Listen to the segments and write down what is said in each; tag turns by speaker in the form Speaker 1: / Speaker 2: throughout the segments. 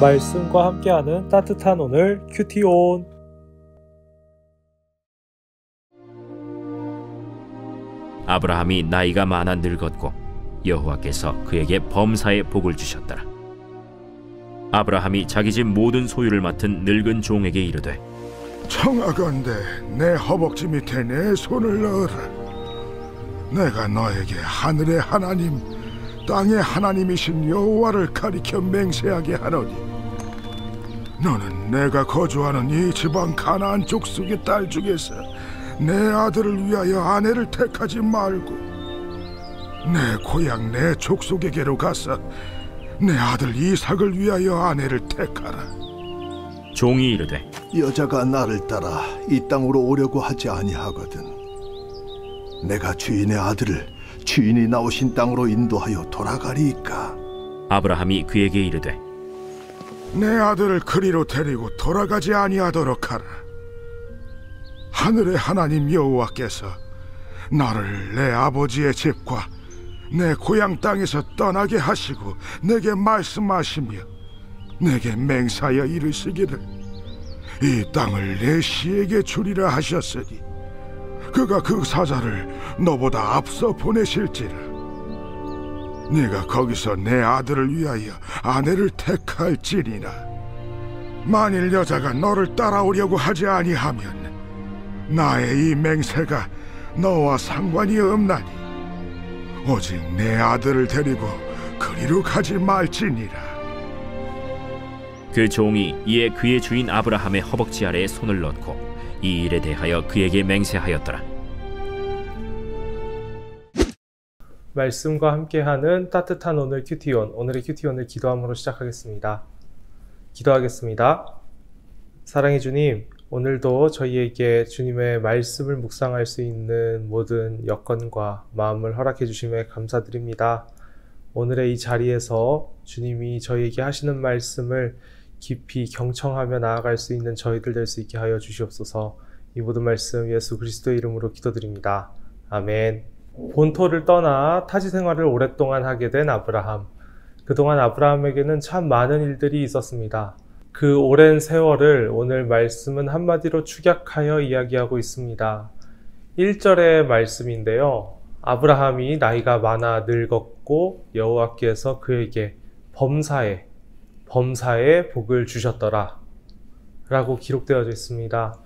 Speaker 1: 말씀과 함께하는 따뜻한 오늘 큐티온.
Speaker 2: 아브라함이 나이가 많아 늙었고 여호와께서 그에게 범사의 복을 주셨더라. 아브라함이 자기 집 모든 소유를 맡은 늙은 종에게 이르되,
Speaker 3: 청하건대 내 허벅지 밑에 내 손을 넣어라. 내가 너에게 하늘의 하나님 땅의 하나님이신 여호와를 가리켜 맹세하게 하노니, 너는 내가 거주하는 이 지방 가나안 족속의 딸 중에서 내 아들을 위하여 아내를 택하지 말고 내 고향 내 족속에게로 가서 내 아들 이삭을 위하여 아내를 택하라.
Speaker 2: 종이 이르되,
Speaker 4: 여자가 나를 따라 이 땅으로 오려고 하지 아니하거든 내가 주인의 아들을 주인이 나오신 땅으로 인도하여 돌아가리이까.
Speaker 2: 아브라함이 그에게 이르되,
Speaker 3: 내 아들을 그리로 데리고 돌아가지 아니하도록 하라. 하늘의 하나님 여호와께서 나를 내 아버지의 집과 내 고향 땅에서 떠나게 하시고 내게 말씀하시며 내게 맹사하여 이르시기를 이 땅을 내 시에게 주리라 하셨으니 그가 그 사자를 너보다 앞서 보내실지라. 네가 거기서 내 아들을 위하여 아내를 택할지니라. 만일 여자가 너를 따라오려고 하지 아니하면 나의 이 맹세가 너와 상관이 없나니 오직 내 아들을 데리고 그리로 가지 말지니라.
Speaker 2: 그 종이 이에 그의 주인 아브라함의 허벅지 아래에 손을 넣고 이 일에 대하여 그에게 맹세하였더라.
Speaker 1: 말씀과 함께하는 따뜻한 오늘 큐티온. 오늘의 큐티온을 기도함으로 시작하겠습니다. 기도하겠습니다. 사랑의 주님, 오늘도 저희에게 주님의 말씀을 묵상할 수 있는 모든 여건과 마음을 허락해 주심에 감사드립니다. 오늘의 이 자리에서 주님이 저희에게 하시는 말씀을 깊이 경청하며 나아갈 수 있는 저희들 될 수 있게 하여 주시옵소서. 이 모든 말씀 예수 그리스도의 이름으로 기도드립니다. 아멘. 본토를 떠나 타지 생활을 오랫동안 하게 된 아브라함. 그동안 아브라함에게는 참 많은 일들이 있었습니다. 그 오랜 세월을 오늘 말씀은 한마디로 축약하여 이야기하고 있습니다. 1절의 말씀인데요. 아브라함이 나이가 많아 늙었고 여호와께서 그에게 범사에 복을 주셨더라 라고 기록되어져 있습니다.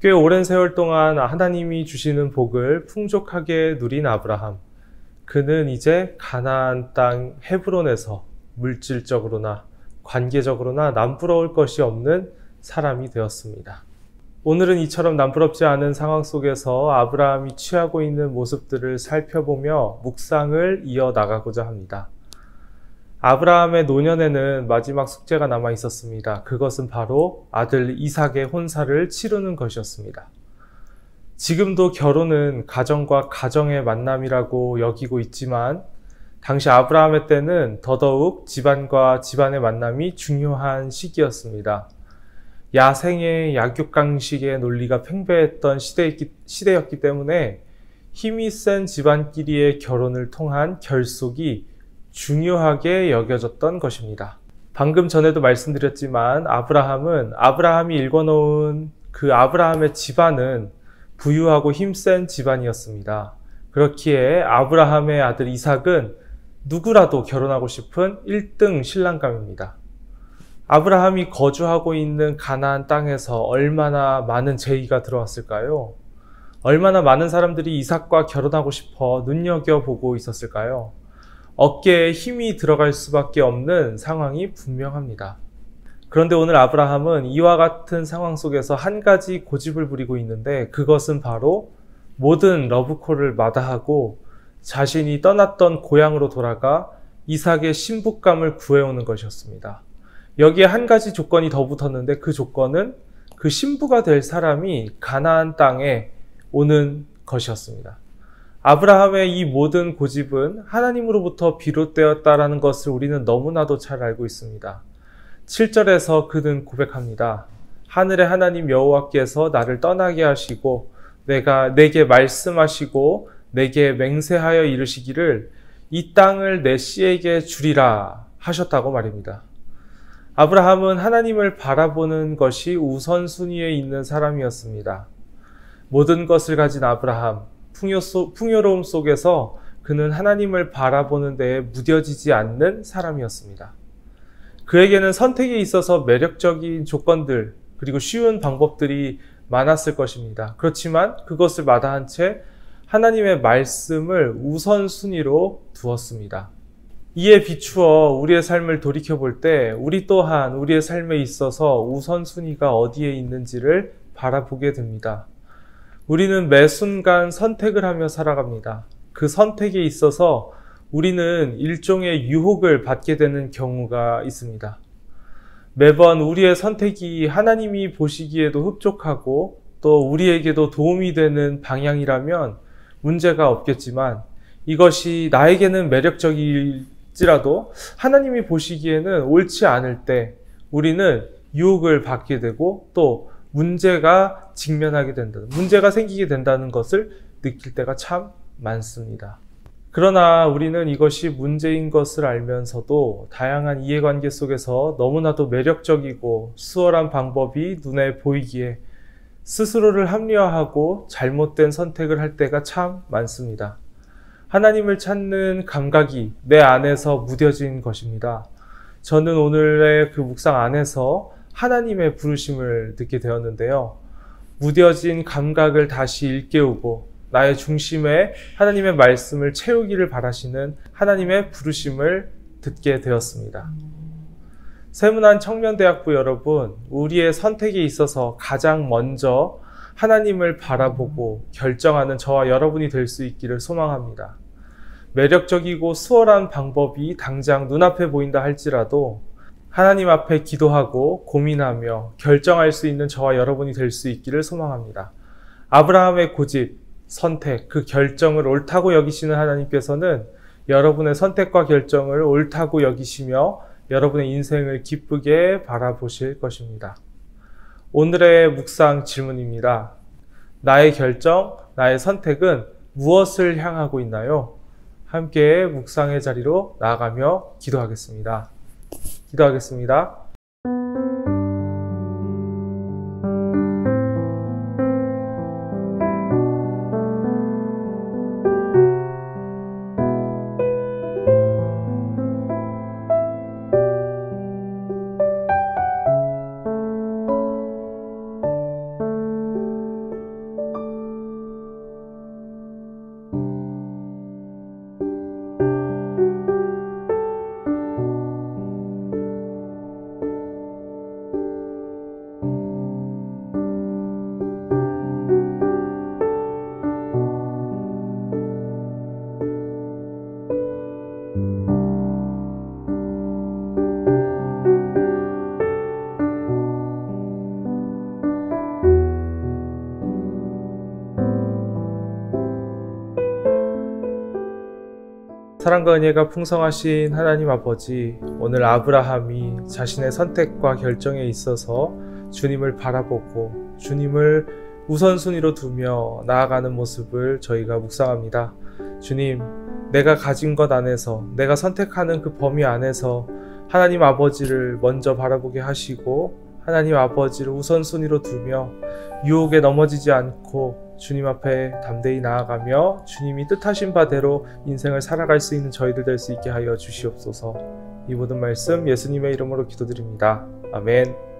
Speaker 1: 꽤 오랜 세월 동안 하나님이 주시는 복을 풍족하게 누린 아브라함. 그는 이제 가나안 땅 헤브론에서 물질적으로나 관계적으로나 남부러울 것이 없는 사람이 되었습니다. 오늘은 이처럼 남부럽지 않은 상황 속에서 아브라함이 취하고 있는 모습들을 살펴보며 묵상을 이어나가고자 합니다. 아브라함의 노년에는 마지막 숙제가 남아 있었습니다. 그것은 바로 아들 이삭의 혼사를 치르는 것이었습니다. 지금도 결혼은 가정과 가정의 만남이라고 여기고 있지만 당시 아브라함의 때는 더더욱 집안과 집안의 만남이 중요한 시기였습니다. 야생의 약육강식의 논리가 팽배했던 시대였기 때문에 힘이 센 집안끼리의 결혼을 통한 결속이 중요하게 여겨졌던 것입니다. 방금 전에도 말씀드렸지만 아브라함이 일궈놓은 그 아브라함의 집안은 부유하고 힘센 집안이었습니다. 그렇기에 아브라함의 아들 이삭은 누구라도 결혼하고 싶은 1등 신랑감입니다. 아브라함이 거주하고 있는 가나안 땅에서 얼마나 많은 제의가 들어왔을까요? 얼마나 많은 사람들이 이삭과 결혼하고 싶어 눈여겨보고 있었을까요? 어깨에 힘이 들어갈 수밖에 없는 상황이 분명합니다. 그런데 오늘 아브라함은 이와 같은 상황 속에서 한 가지 고집을 부리고 있는데 그것은 바로 모든 러브콜을 마다하고 자신이 떠났던 고향으로 돌아가 이삭의 신부감을 구해오는 것이었습니다. 여기에 한 가지 조건이 더 붙었는데 그 조건은 그 신부가 될 사람이 가나안 땅에 오는 것이었습니다. 아브라함의 이 모든 고집은 하나님으로부터 비롯되었다라는 것을 우리는 너무나도 잘 알고 있습니다. 7절에서 그는 고백합니다. 하늘의 하나님 여호와께서 나를 떠나게 하시고 내게 말씀하시고 내게 맹세하여 이르시기를 이 땅을 내 씨에게 주리라 하셨다고 말입니다. 아브라함은 하나님을 바라보는 것이 우선순위에 있는 사람이었습니다. 모든 것을 가진 아브라함, 풍요로움 속에서 그는 하나님을 바라보는 데에 무뎌지지 않는 사람이었습니다. 그에게는 선택에 있어서 매력적인 조건들, 그리고 쉬운 방법들이 많았을 것입니다. 그렇지만 그것을 마다한 채 하나님의 말씀을 우선순위로 두었습니다. 이에 비추어 우리의 삶을 돌이켜볼 때 우리 또한 우리의 삶에 있어서 우선순위가 어디에 있는지를 바라보게 됩니다. 우리는 매 순간 선택을 하며 살아갑니다. 그 선택에 있어서 우리는 일종의 유혹을 받게 되는 경우가 있습니다. 매번 우리의 선택이 하나님이 보시기에도 흡족하고 또 우리에게도 도움이 되는 방향이라면 문제가 없겠지만, 이것이 나에게는 매력적일지라도 하나님이 보시기에는 옳지 않을 때 우리는 유혹을 받게 되고 또 문제가 생기게 된다는 것을 느낄 때가 참 많습니다. 그러나 우리는 이것이 문제인 것을 알면서도 다양한 이해관계 속에서 너무나도 매력적이고 수월한 방법이 눈에 보이기에 스스로를 합리화하고 잘못된 선택을 할 때가 참 많습니다. 하나님을 찾는 감각이 내 안에서 무뎌진 것입니다. 저는 오늘의 그 묵상 안에서 하나님의 부르심을 듣게 되었는데요. 무뎌진 감각을 다시 일깨우고 나의 중심에 하나님의 말씀을 채우기를 바라시는 하나님의 부르심을 듣게 되었습니다. 세문안 청년대학부 여러분, 우리의 선택에 있어서 가장 먼저 하나님을 바라보고 결정하는 저와 여러분이 될 수 있기를 소망합니다. 매력적이고 수월한 방법이 당장 눈앞에 보인다 할지라도 하나님 앞에 기도하고 고민하며 결정할 수 있는 저와 여러분이 될 수 있기를 소망합니다. 아브라함의 고집, 선택, 그 결정을 옳다고 여기시는 하나님께서는 여러분의 선택과 결정을 옳다고 여기시며 여러분의 인생을 기쁘게 바라보실 것입니다. 오늘의 묵상 질문입니다. 나의 결정, 나의 선택은 무엇을 향하고 있나요? 함께 묵상의 자리로 나아가며 기도하겠습니다. 기도하겠습니다. 사랑과 은혜가 풍성하신 하나님 아버지, 오늘 아브라함이 자신의 선택과 결정에 있어서 주님을 바라보고 주님을 우선순위로 두며 나아가는 모습을 저희가 묵상합니다. 주님, 내가 가진 것 안에서, 내가 선택하는 그 범위 안에서 하나님 아버지를 먼저 바라보게 하시고 하나님 아버지를 우선순위로 두며 유혹에 넘어지지 않고 주님 앞에 담대히 나아가며 주님이 뜻하신 바대로 인생을 살아갈 수 있는 저희들 될 수 있게 하여 주시옵소서. 이 모든 말씀 예수님의 이름으로 기도드립니다. 아멘.